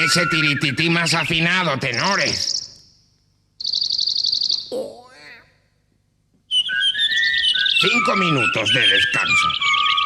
Ese tiritití más afinado, tenores. 5 minutos de descanso.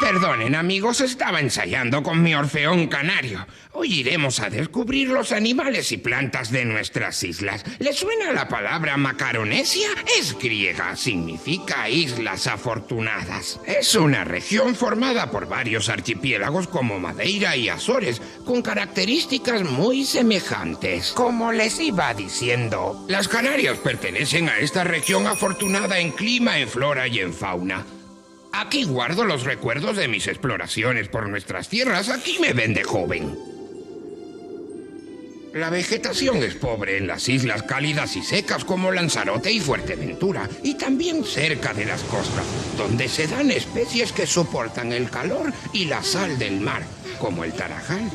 Perdonen, amigos, estaba ensayando con mi Orfeón Canario. Hoy iremos a descubrir los animales y plantas de nuestras islas. ¿Les suena la palabra Macaronesia? Es griega, significa islas afortunadas. Es una región formada por varios archipiélagos como Madeira y Azores, con características muy semejantes. Como les iba diciendo, las Canarias pertenecen a esta región afortunada en clima, en flora y en fauna. Aquí guardo los recuerdos de mis exploraciones por nuestras tierras. Aquí me ven de joven. La vegetación es pobre en las islas cálidas y secas como Lanzarote y Fuerteventura, y también cerca de las costas, donde se dan especies que soportan el calor y la sal del mar, como el tarajal.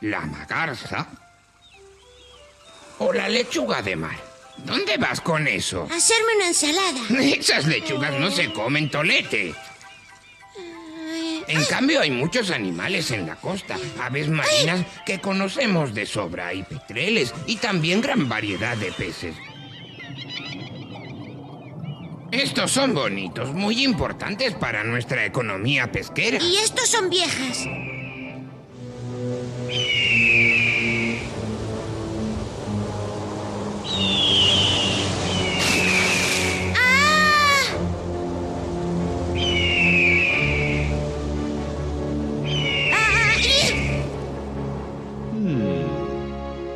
La magarza o la lechuga de mar. ¿Dónde vas con eso? Hacerme una ensalada. Esas lechugas no se comen, Tolete. En cambio, hay muchos animales en la costa, aves marinas que conocemos de sobra, y petreles, y también gran variedad de peces. Estos son bonitos, muy importantes para nuestra economía pesquera. Y estos son viejas.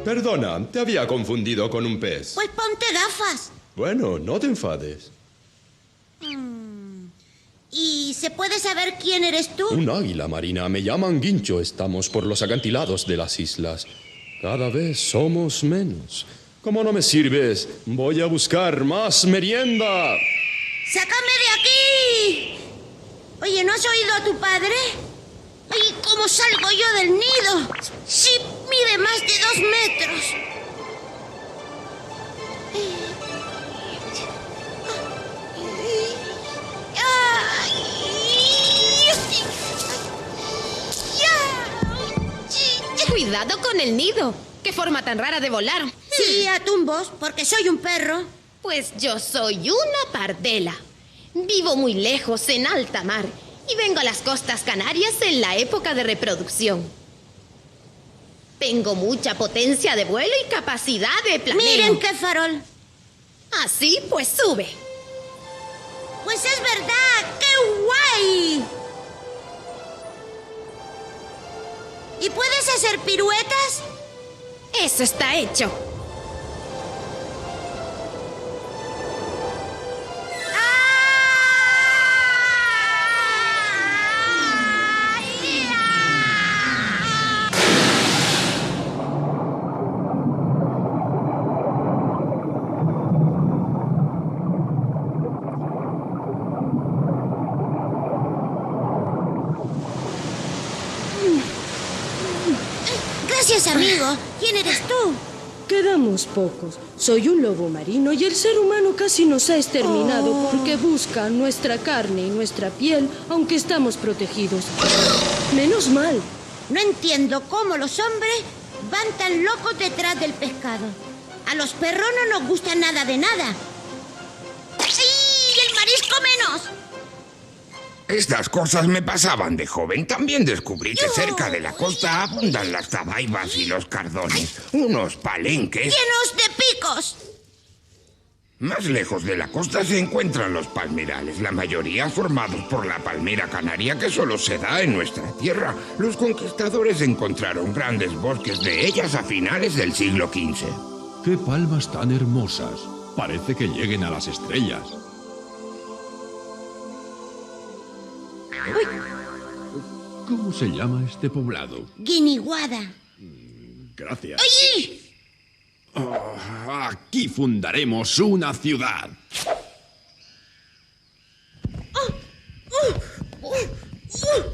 Perdona, te había confundido con un pez. Pues ponte gafas. Bueno, no te enfades. ¿Y se puede saber quién eres tú? Un águila marina. Me llaman Guincho. Estamos por los acantilados de las islas. Cada vez somos menos. Como no me sirves, voy a buscar más merienda. ¡Sácame de aquí! Oye, ¿no has oído a tu padre? ¿Y cómo salgo yo del nido? Si mide más de 2 metros. Cuidado con el nido. ¡Qué forma tan rara de volar! Sí, a tumbos, porque soy un perro. Pues yo soy una pardela. Vivo muy lejos, en alta mar, y vengo a las costas canarias en la época de reproducción. Tengo mucha potencia de vuelo y capacidad de planeo. Miren qué farol. Así pues sube. Pues es verdad, qué guay. ¿Y puedes hacer piruetas? Eso está hecho. Gracias, amigo. ¿Quién eres tú? Quedamos pocos. Soy un lobo marino y el ser humano casi nos ha exterminado porque busca nuestra carne y nuestra piel, aunque estamos protegidos. Menos mal. No entiendo cómo los hombres van tan locos detrás del pescado. A los perros no nos gusta nada de nada. ¡Sí! ¡El marisco menos! Estas cosas me pasaban de joven. También descubrí que cerca de la costa abundan las tabaibas y los cardones, unos palenques. ¡Llenos de picos! Más lejos de la costa se encuentran los palmerales, la mayoría formados por la palmera canaria que solo se da en nuestra tierra. Los conquistadores encontraron grandes bosques de ellas a finales del siglo XV. ¡Qué palmas tan hermosas! Parece que lleguen a las estrellas. ¿Cómo se llama este poblado? Guiniguada. Gracias. ¡Ay! Aquí fundaremos una ciudad.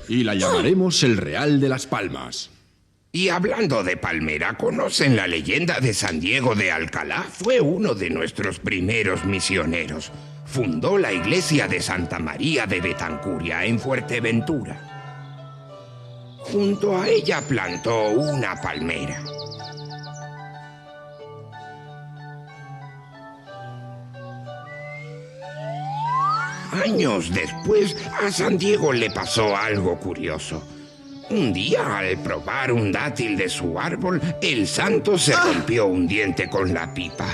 Y la llamaremos el Real de las Palmas. Y hablando de palmera, ¿conocen la leyenda de San Diego de Alcalá? Fue uno de nuestros primeros misioneros. Fundó la iglesia de Santa María de Betancuria en Fuerteventura. Junto a ella plantó una palmera. Años después, a San Diego le pasó algo curioso. Un día, al probar un dátil de su árbol, el santo se rompió un diente con la pipa.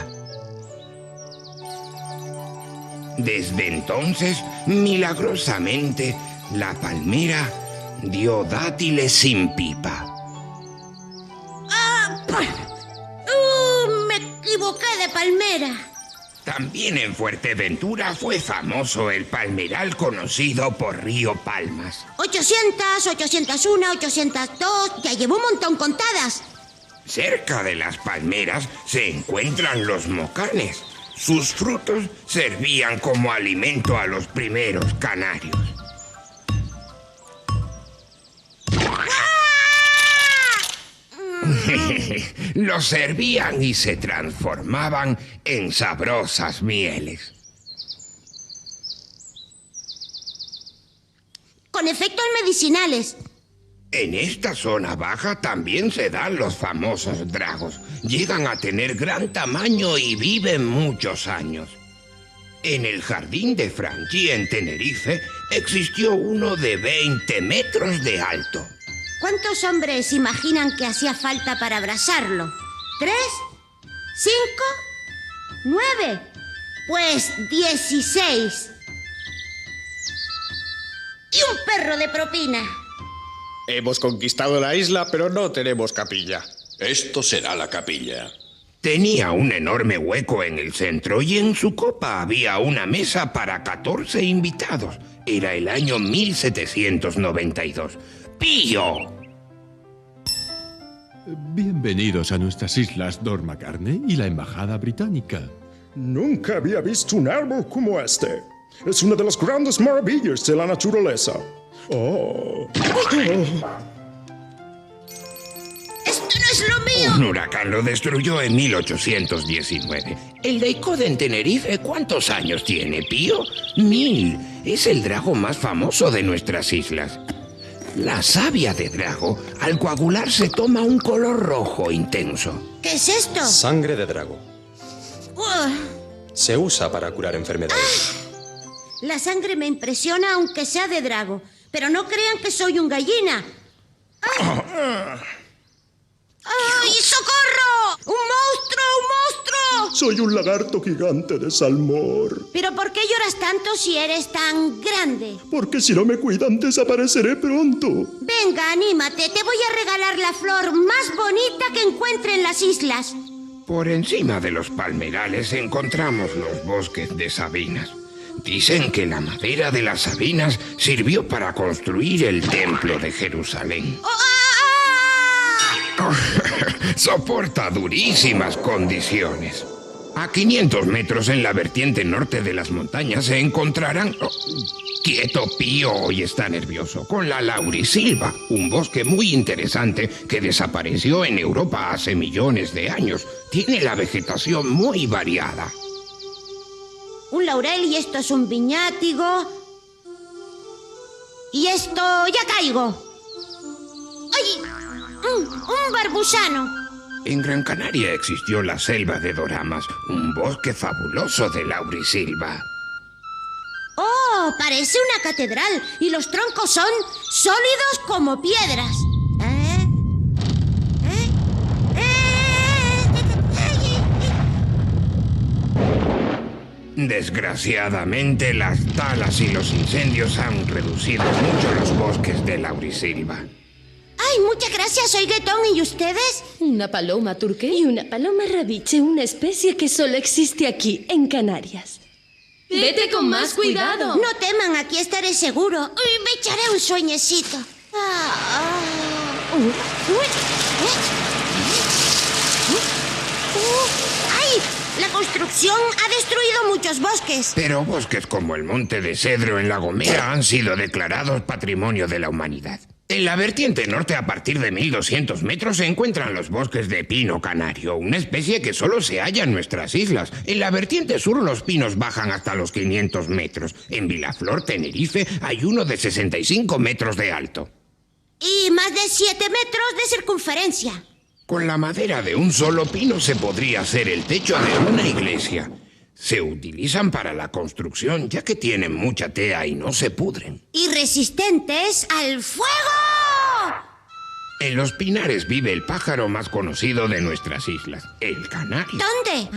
Desde entonces, milagrosamente, la palmera dio dátiles sin pipa. Me equivoqué de palmera. También en Fuerteventura fue famoso el palmeral conocido por Río Palmas. 800, 801, 802, ya llevo un montón contadas. Cerca de las palmeras se encuentran los mocanes. Sus frutos servían como alimento a los primeros canarios. Los servían y se transformaban en sabrosas mieles. Con efectos medicinales. En esta zona baja también se dan los famosos dragos. Llegan a tener gran tamaño y viven muchos años. En el jardín de Franchi, en Tenerife, existió uno de 20 metros de alto. ¿Cuántos hombres imaginan que hacía falta para abrazarlo? ¿3? ¿5? ¿9? Pues 16. Y un perro de propina. Hemos conquistado la isla, pero no tenemos capilla. Esto será la capilla. Tenía un enorme hueco en el centro y en su copa había una mesa para 14 invitados. Era el año 1792. ¡Pío! Bienvenidos a nuestras islas Dormacarne y la Embajada Británica. Nunca había visto un árbol como este. Es una de las grandes maravillas de la naturaleza. Oh. ¡Esto no es lo mío! Un huracán lo destruyó en 1819. El Daicode en Tenerife, ¿cuántos años tiene, Pío? 1000. Es el drago más famoso de nuestras islas. La savia de drago, al coagularse, toma un color rojo intenso. ¿Qué es esto? Sangre de drago. Ugh. Se usa para curar enfermedades. La sangre me impresiona aunque sea de drago. Pero no crean que soy un gallina. ¡Ay! ¡Ay, socorro! ¡Un monstruo, un monstruo! Soy un lagarto gigante de Salmor. ¿Pero por qué lloras tanto si eres tan grande? Porque si no me cuidan, desapareceré pronto. Venga, anímate. Te voy a regalar la flor más bonita que encuentre en las islas. Por encima de los palmerales encontramos los bosques de sabinas. Dicen que la madera de las sabinas sirvió para construir el templo de Jerusalén. ¡Oh, Soporta durísimas condiciones. A 500 metros en la vertiente norte de las montañas se encontrarán... Quieto, Pío, hoy está nervioso. Con la laurisilva, un bosque muy interesante que desapareció en Europa hace millones de años. Tiene la vegetación muy variada. Un laurel y esto es un viñátigo. Y esto... ¡Ya caigo! ¡Ay! Un barbusano. En Gran Canaria existió la selva de Doramas, un bosque fabuloso de laurisilva. ¡Oh! Parece una catedral y los troncos son sólidos como piedras. Desgraciadamente, las talas y los incendios han reducido mucho los bosques de laurisilva. ¡Ay, muchas gracias! Soy Guetón. ¿Y ustedes? Una paloma turqué y una paloma rabiche, una especie que solo existe aquí, en Canarias. Vete con más cuidado. No teman, aquí estaré seguro. Me echaré un sueñecito. ¡Ay! La construcción ha destruido muchos bosques. Pero bosques como el Monte de Cedro en La Gomera han sido declarados Patrimonio de la Humanidad. En la vertiente norte, a partir de 1200 metros, se encuentran los bosques de pino canario, una especie que solo se halla en nuestras islas. En la vertiente sur, los pinos bajan hasta los 500 metros. En Vilaflor, Tenerife, hay uno de 65 metros de alto. Y más de 7 metros de circunferencia. Con la madera de un solo pino se podría hacer el techo de una iglesia. Se utilizan para la construcción, ya que tienen mucha tea y no se pudren. Y resistentes al fuego. En los pinares vive el pájaro más conocido de nuestras islas, el canario. ¿Dónde?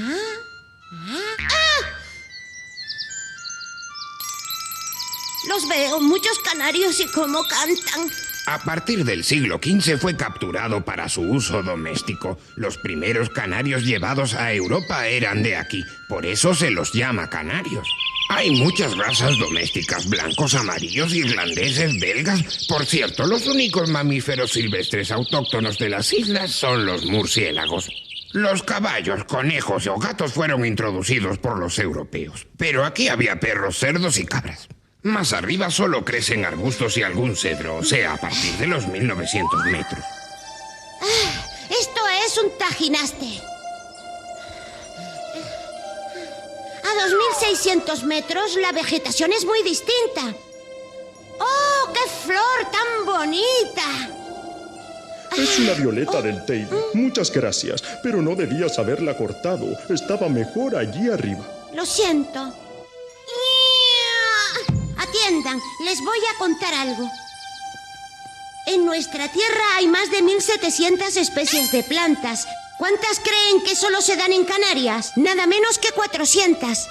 Los veo, muchos canarios y cómo cantan. A partir del siglo XV fue capturado para su uso doméstico. Los primeros canarios llevados a Europa eran de aquí, por eso se los llama canarios. Hay muchas razas domésticas, blancos, amarillos, irlandeses, belgas. Por cierto, los únicos mamíferos silvestres autóctonos de las islas son los murciélagos. Los caballos, conejos o gatos fueron introducidos por los europeos, pero aquí había perros, cerdos y cabras. Más arriba solo crecen arbustos y algún cedro, o sea, a partir de los 1900 metros. Esto es un tajinaste. A 2600 metros la vegetación es muy distinta. ¡Oh, qué flor tan bonita! Es una violeta del Teide. Muchas gracias, pero no debías haberla cortado. Estaba mejor allí arriba. Lo siento. Atiendan, les voy a contar algo. En nuestra tierra hay más de 1700 especies de plantas. ¿Cuántas creen que solo se dan en Canarias? Nada menos que 400.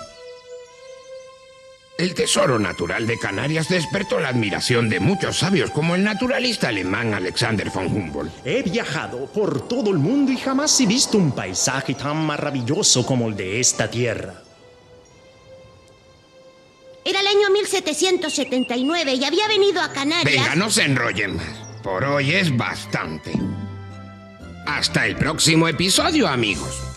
El tesoro natural de Canarias despertó la admiración de muchos sabios, como el naturalista alemán Alexander von Humboldt. He viajado por todo el mundo y jamás he visto un paisaje tan maravilloso como el de esta tierra. Era el año 1779 y había venido a Canarias... Venga, no se enrollen más. Por hoy es bastante. Hasta el próximo episodio, amigos.